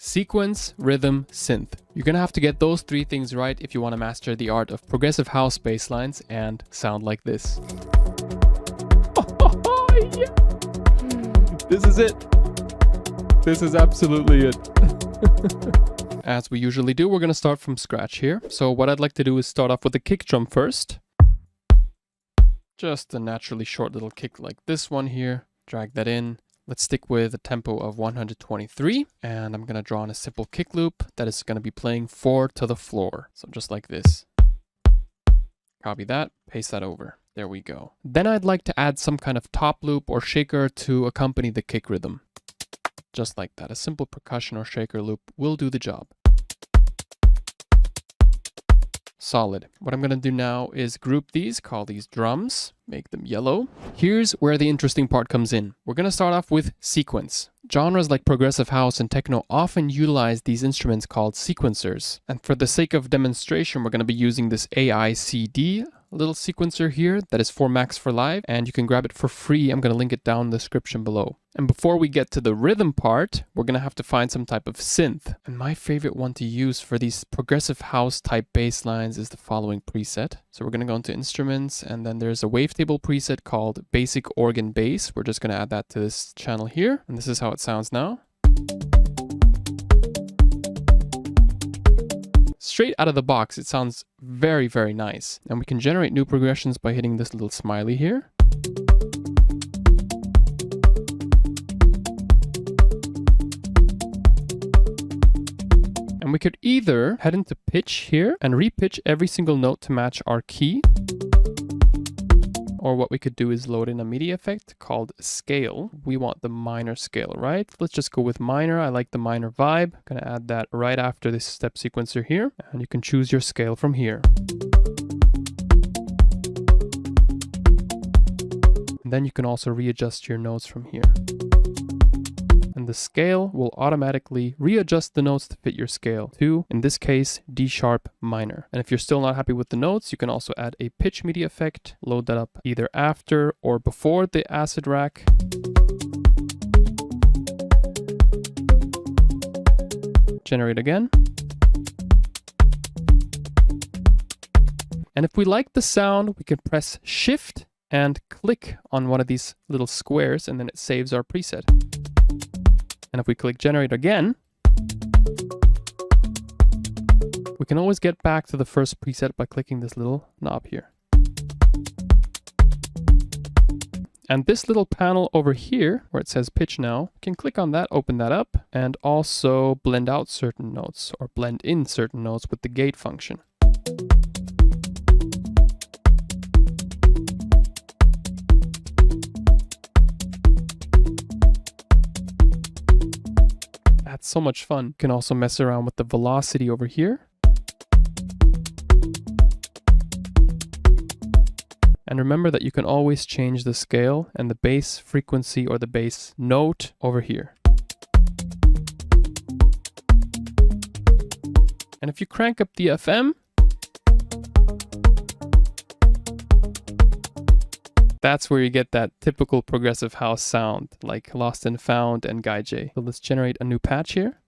Sequence, rhythm, synth. You're gonna have to get those three things right if you want to master the art of progressive house bass lines and sound like this. Yeah. This is it. This is absolutely it. As we usually do, we're gonna start from scratch here. So what I'd like to do is start off with the kick drum first. Just a naturally short little kick like this one here. Drag that in. Let's stick with a tempo of 123, and I'm gonna draw on a simple kick loop that is gonna be playing 4 to the floor. So just like this. Copy that, paste that over. There we go. Then I'd like to add some kind of top loop or shaker to accompany the kick rhythm. Just like that. A simple percussion or shaker loop will do the job. Solid. What I'm going to do now is group these, call these drums, make them yellow. Here's where the interesting part comes in. We're going to start off with sequence. Genres like progressive house and techno often utilize these instruments called sequencers. And for the sake of demonstration, we're going to be using this AICD little sequencer here that is 4 Max for Live, and you can grab it for free. I'm going to link it down in the description below. And before we get to the rhythm part, we're going to have to find some type of synth. And my favorite one to use for these progressive house type bass lines is the following preset. So we're going to go into instruments, and then there's a wavetable preset called Basic Organ Bass. We're just going to add that to this channel here, and this is how it sounds now. Straight out of the box, it sounds very, very nice. And we can generate new progressions by hitting this little smiley here. And we could either head into pitch here and repitch every single note to match our key. Or what we could do is load in a MIDI effect called scale. We want the minor scale, right? Let's just go with minor. I like the minor vibe. I'm gonna add that right after this step sequencer here. And you can choose your scale from here. And then you can also readjust your notes from here. And the scale will automatically readjust the notes to fit your scale to, in this case, D sharp minor. And if you're still not happy with the notes, you can also add a pitch MIDI effect, load that up either after or before the acid rack. Generate again. And if we like the sound, we can press Shift and click on one of these little squares, and then it saves our preset. And if we click generate again, we can always get back to the first preset by clicking this little knob here. And this little panel over here, where it says pitch now, you can click on that, open that up, and also blend out certain notes or blend in certain notes with the gate function. That's so much fun. You can also mess around with the velocity over here. And remember that you can always change the scale and the bass frequency or the bass note over here. And if you crank up the FM, that's where you get that typical progressive house sound, like Lost and Found and Guy J. So let's generate a new patch here.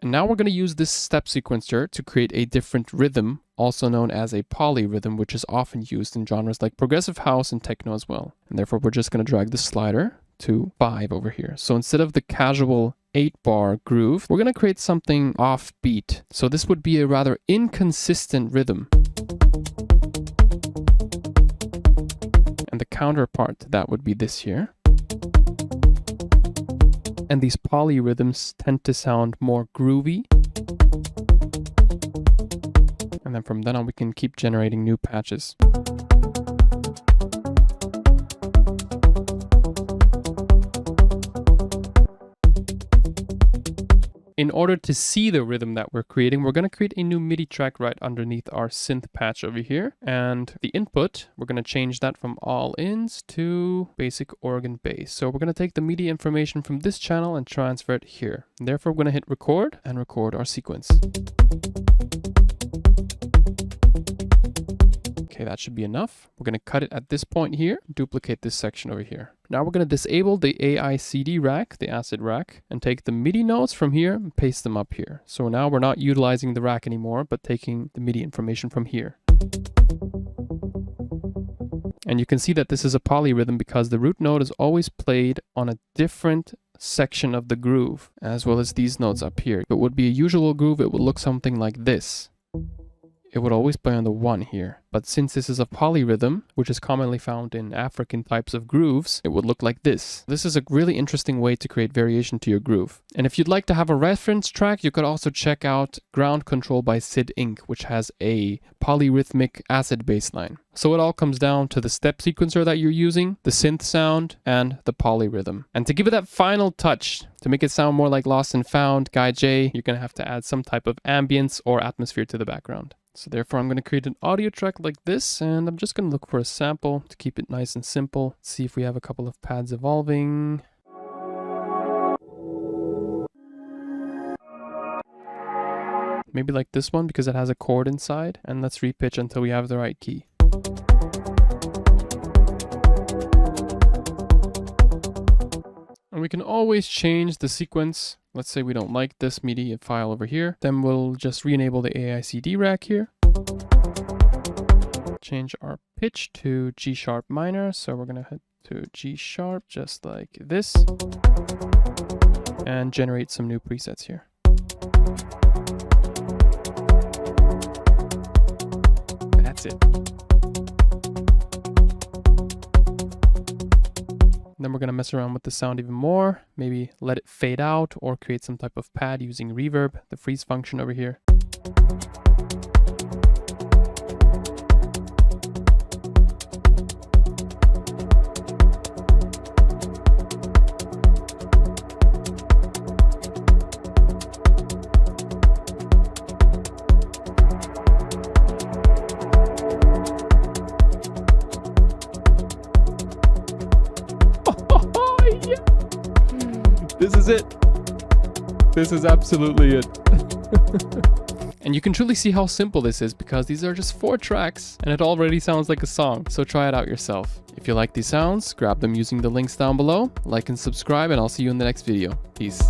And now we're going to use this step sequencer to create a different rhythm, also known as a polyrhythm, which is often used in genres like progressive house and techno as well. And therefore, we're just going to drag the slider to 5 over here. So instead of the casual 8-bar groove, we're going to create something offbeat. So this would be a rather inconsistent rhythm. And the counterpart to that would be this here. And these polyrhythms tend to sound more groovy. And then from then on, we can keep generating new patches. In order to see the rhythm that we're creating, we're going to create a new MIDI track right underneath our synth patch over here. And the input, we're going to change that from all ins to basic organ bass. So we're going to take the MIDI information from this channel and transfer it here. And therefore, we're going to hit record and record our sequence. Okay, that should be enough. We're going to cut it at this point here, duplicate this section over here. Now we're going to disable the AICD rack, the acid rack, and take the MIDI notes from here and paste them up here. So now we're not utilizing the rack anymore, but taking the MIDI information from here. And you can see that this is a polyrhythm because the root note is always played on a different section of the groove, as well as these notes up here. If it would be a usual groove, it would look something like this. It would always play on the 1 here. But since this is a polyrhythm, which is commonly found in African types of grooves, it would look like this. This is a really interesting way to create variation to your groove. And if you'd like to have a reference track, you could also check out Ground Control by Cid Inc, which has a polyrhythmic acid bass line. So it all comes down to the step sequencer that you're using, the synth sound, and the polyrhythm. And to give it that final touch, to make it sound more like Lost and Found, Guy J, you're going to have to add some type of ambience or atmosphere to the background. So therefore, I'm going to create an audio track like this, and I'm just going to look for a sample to keep it nice and simple. Let's see if we have a couple of pads evolving. Maybe like this one because it has a chord inside, and let's repitch until we have the right key. And we can always change the sequence. Let's say we don't like this MIDI file over here. Then we'll just re-enable the AICD rack here. Change our pitch to G sharp minor. So we're going to head to G sharp just like this. And generate some new presets here. That's it. Then we're going to mess around with the sound even more. Maybe let it fade out or create some type of pad using reverb, the freeze function over here. This is it. This is absolutely it. And you can truly see how simple this is because these are just 4 tracks and it already sounds like a song. So try it out yourself. If you like these sounds, grab them using the links down below, like and subscribe, and I'll see you in the next video. Peace.